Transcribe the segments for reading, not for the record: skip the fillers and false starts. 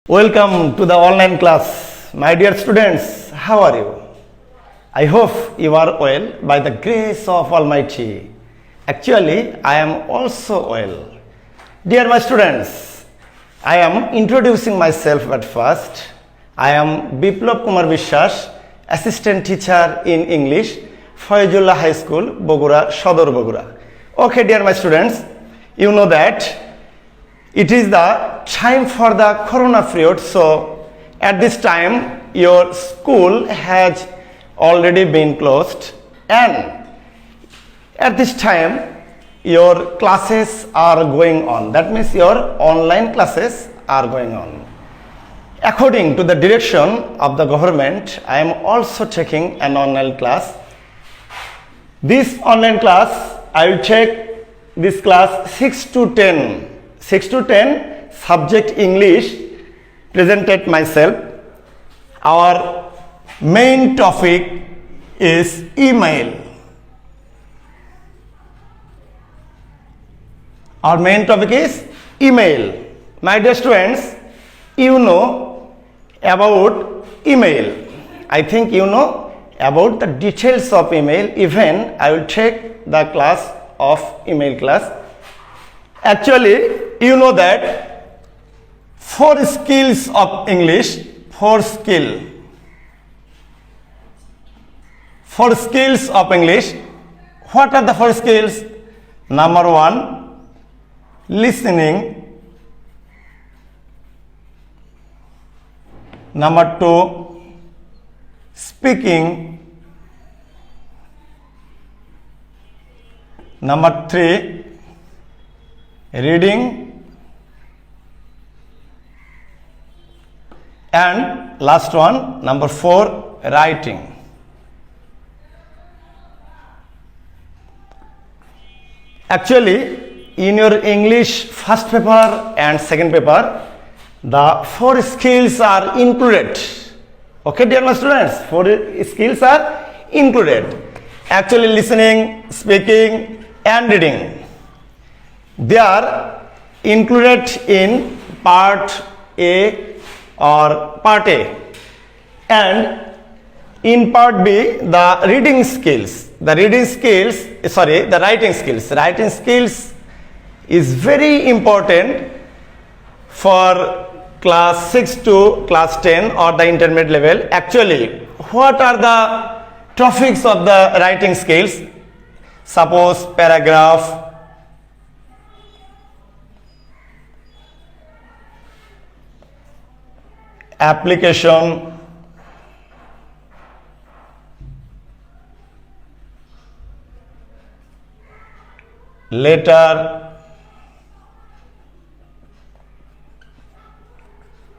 Welcome to the online class. My dear students, how are you? I hope you are well by the grace of Almighty. Actually, I am also well. Dear my students, I am introducing myself at first. I am Biplab Kumar Bishwas, Assistant Teacher in English, Fayzullah High School, Bogura, Shodor Bogura. Okay, dear my students, you know that it is the time for the corona period, so at this time your school has already been closed, and at this time your classes are going on. That means your online classes are going on. According to the direction of the government, I am also taking an online class. This online class, I will take this class 6 to 10. 6 to 10 subject English presented myself. Our main topic is email. Our main topic is email. My dear students, you know about email. I think you know about the details of email. Even I will take the class of email class. Actually, you know that 4 skills of English, 4 skills of English. What are the 4 skills? Number 1, listening. Number 2, speaking. Number 3, reading. And last one, number 4, writing. Actually, in your English first paper and second paper, the 4 skills are included. Okay, dear my students, 4 skills are included. Actually, listening, speaking, and reading. They are included in part A or part A, and in part B the writing skills is very important for class 6 to class 10 or the intermediate level. Actually, what are the topics of the writing skills? Suppose paragraph, application, letter,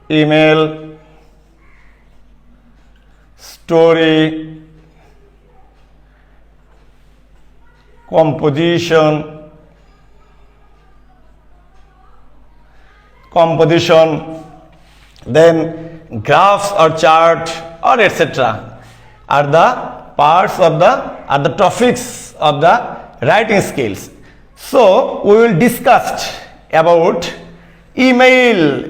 email, story, composition, then graphs or chart or etc. are the topics of the writing skills. So we will discuss about email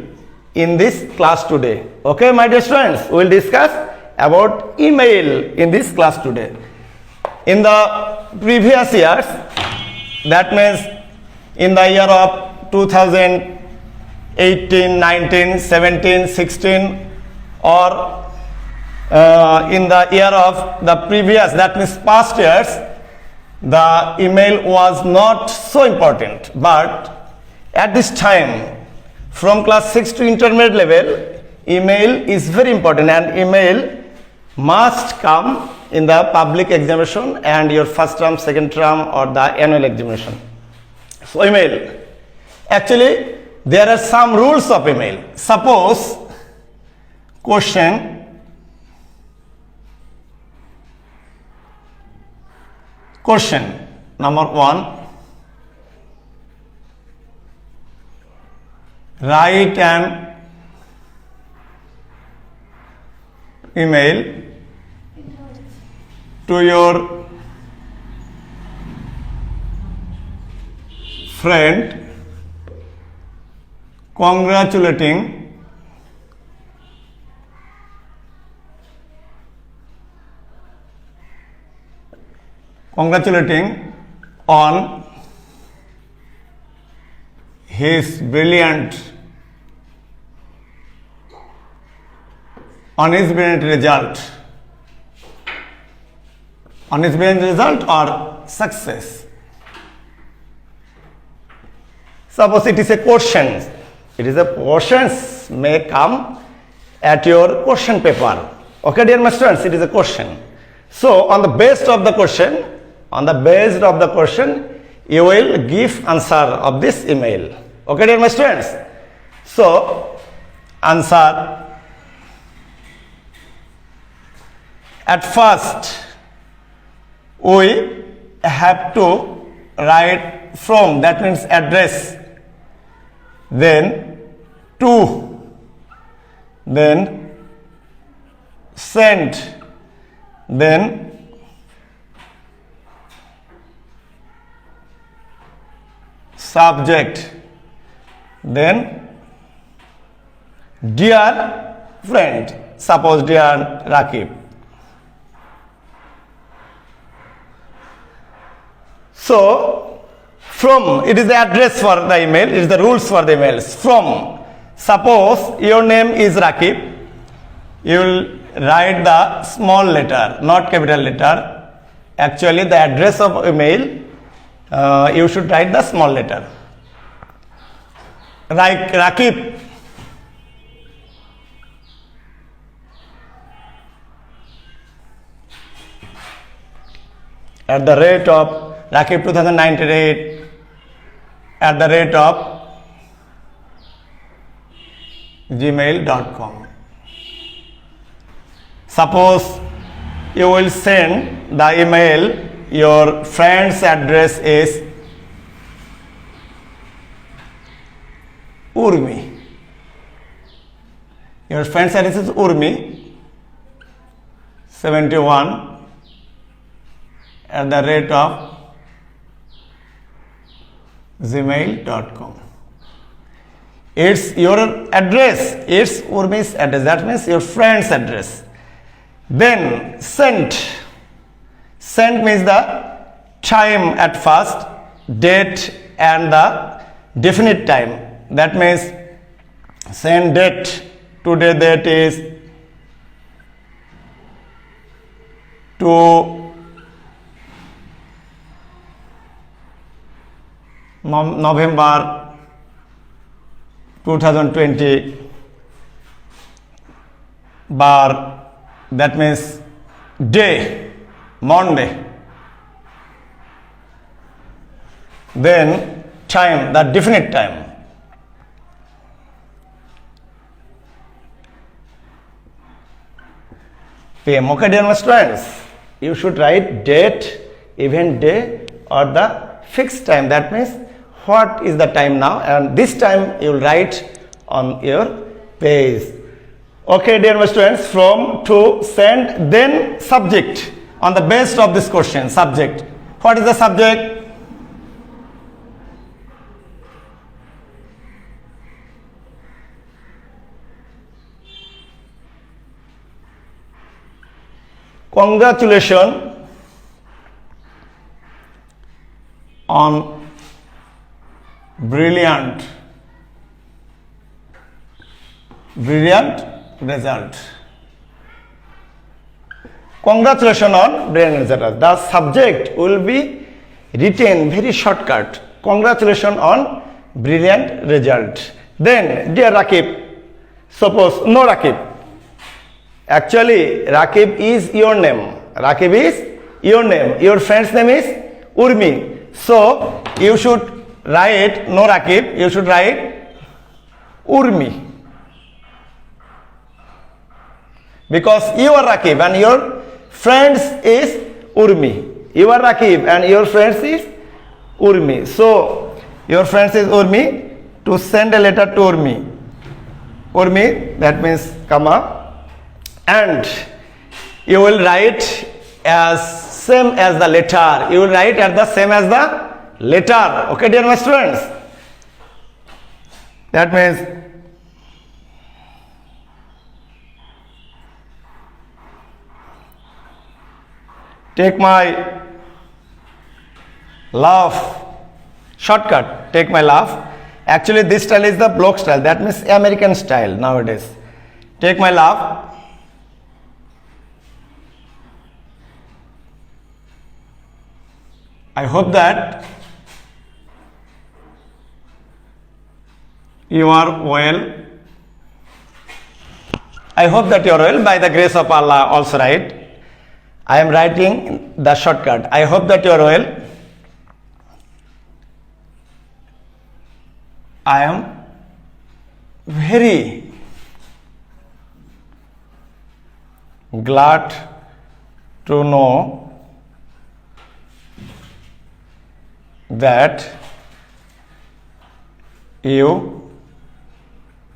in this class today. Okay, my dear students, we will discuss about email in this class today. In the previous years, that means in the year of 2018, 19, 17, 16, or in the year of the previous, that means past years, the email was not so important. But at this time, from class 6 to intermediate level, email is very important, and email must come in the public examination and your first term, second term, or the annual examination. So email, actually there are some rules of email. Suppose question, number 1, write an email to your friend congratulating congratulating on his brilliant result, on his brilliant result or success. Suppose it is a question. It is a questions may come at your question paper. Okay, dear my students, it is a question. So on the basis of the question, you will give answer of this email. Okay, dear my students. So answer. At first, we have to write from, that means address, then to, then send, then subject, then dear friend, suppose dear Rakib. So, from, it is the address for the email, it is the rules for the emails. From, suppose your name is Rakib, you will write the small letter, not capital letter. Actually, the address of email, you should write the small letter. Like Rakib. At the rate of Rakib 2098 at the rate of gmail.com. Suppose you will send the email, your friend's address is Urmi. Your friend's address is Urmi 71 at the rate of gmail.com. It's your address, it's Urmi's address, that means your friend's address. Then sent means the time at first, date and the definite time. That means send date, today date is to November 2020 bar, that means day, Monday. Then time, the definite time. PM. Okay, dear my students, you should write date, event day or the fixed time. That means what is the time now, and this time you will write on your page. Okay, dear my students, from, to, send, then subject. On the basis of this question, subject. What is the subject? Congratulations on brilliant result. Congratulations on brilliant result. The subject will be written very shortcut. Congratulations on brilliant result. Then, dear Rakib, suppose no Rakib. Actually, Rakib is your name. Rakib is your name. Your friend's name is Urmi. So, you should write no Rakib, you should write Urmi. Because you are Rakib and your friends is Urmi. You are Rakib and your friends is Urmi. So, your friends is Urmi. To send a letter to Urmi. Urmi, that means comma. And you will write as same as the letter. You will write at the same as the letter. Okay, dear my students. That means take my Love. Shortcut. Take my love. Actually, this style is the block style. That means American style nowadays. Take my love. I hope that you are well. I hope that you are well by the grace of Allah. Also right. I am writing the shortcut. I hope that you are well. I am very glad to know that you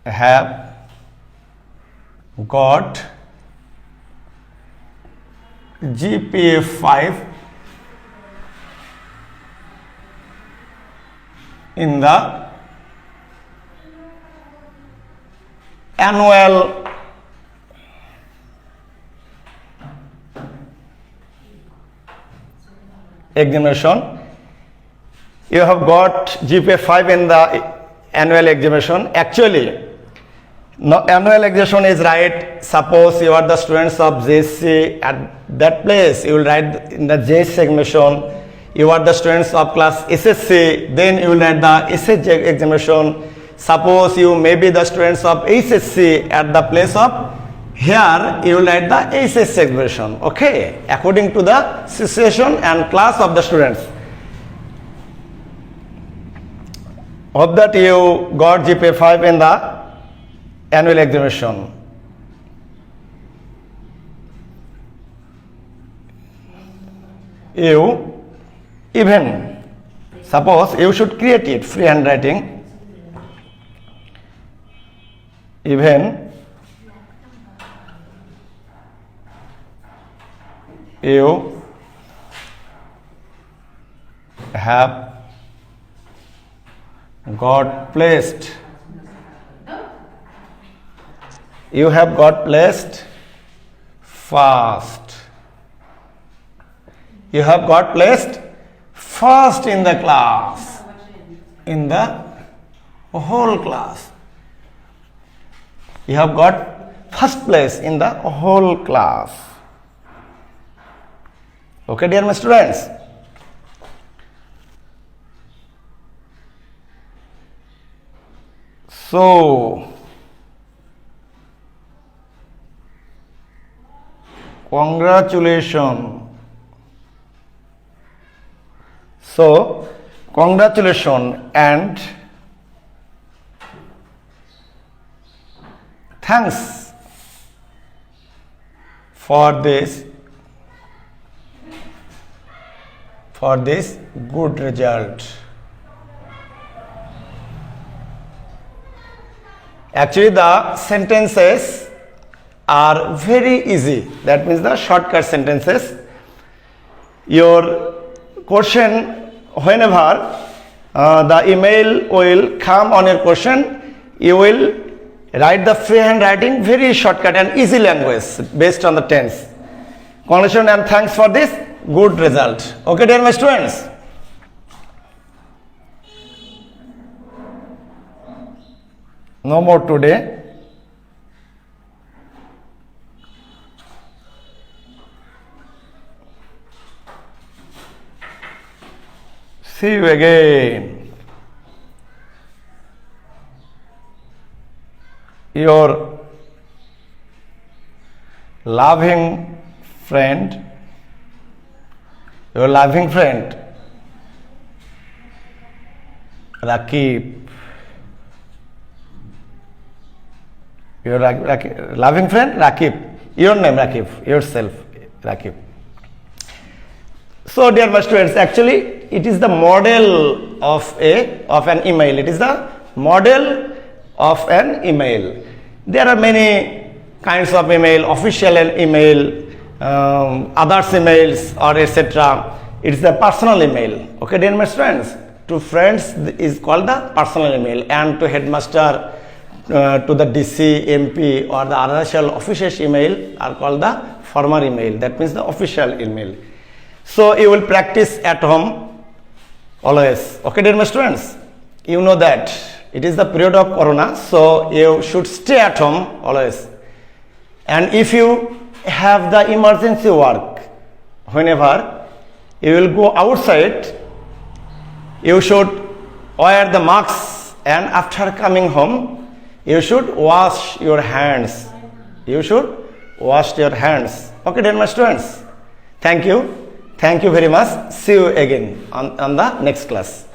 have got GPA 5 in the annual examination. You have got GPA 5 in the annual examination. Actually, no, annual examination is right. Suppose you are the students of JSC, at that place you will write in the JSC examination. You are the students of class SSC, then you will write the SSC examination. Suppose you may be the students of HSC, at the place of here you will write the HSC examination. Okay, according to the situation and class of the students. Hope that you got GPA 5 in the annual examination. You even suppose you should create it free handwriting. Even you have got placed. You have got placed first. You have got placed first in the class. In the whole class. You have got first place in the whole class. Okay, dear my students. So, congratulations. So, congratulations and thanks for this good result. Actually, the sentences are very easy. That means the shortcut sentences. Your question, whenever the email will come on your question, you will write the freehand writing, very shortcut and easy language based on the tense. Congratulations and thanks for this good result. Okay, dear my students. No more today. See you again. Your loving friend, Rakib. Your loving friend Rakib. Your name Rakib, yourself Rakib. So dear my students, actually it is the model of an email. It is the model of an email. There are many kinds of email, official email, others emails or etc. It is the personal email. Okay, dear my students, to friends is called the personal email, and to headmaster, to the DC, MP or the RSL official email are called the formal email. That means the official email. So you will practice at home always. Okay, dear my students, you know that it is the period of corona, so you should stay at home always. And if you have the emergency work, whenever you will go outside, you should wear the mask, and after coming home, you should wash your hands. You should wash your hands. Okay, dear my students. Thank you. Thank you very much. See you again on the next class.